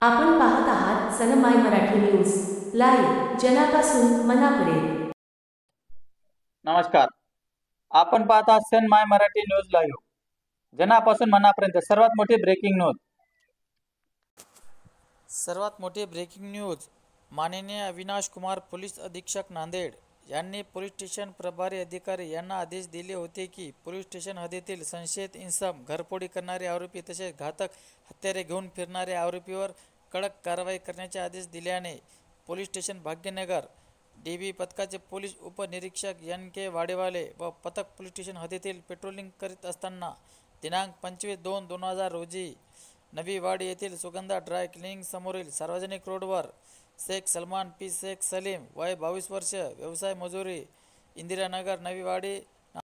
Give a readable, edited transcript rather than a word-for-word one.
आपण पाहत आहात सनमाय मराठी न्यूज लाईव्ह, जनापासून मनापर्यंत. नमस्कार. आपण पाहत आहात सन माय मराठी न्यूज लाईव्ह, जनापासून मनापर्यंत. सर्वात मोठी ब्रेकिंग न्यूज. माननीय अविनाश कुमार पोलीस अधीक्षक नांदेड यांनी पोलीस स्टेशन प्रभारी अधिकारी यांना आदेश दिले होते की पोलीस स्टेशन हद्दीतील संशयित इसम, घरफोडी करणारे आरोपी तसेच घातक हत्यारे घेऊन फिरणारे आरोपीवर कडक कारवाई करण्याचे आदेश दिल्याने पोलीस स्टेशन भाग्यनगर DB पथकाचे पोलीस उपनिरीक्षक NK वाडेवाले व पथक पोलीस स्टेशन हद्दीतील पेट्रोलिंग करीत असताना दिनांक 25/2/2000 रोजी नवीवाडी येथील सुगंधा ड्राय क्लिनिंग समोरील सार्वजनिक रोडवर शेख सलमान P शेख सलीम वय 22 वर्ष, व्यवसाय मजुरी, इंदिरानगर नवीवाडी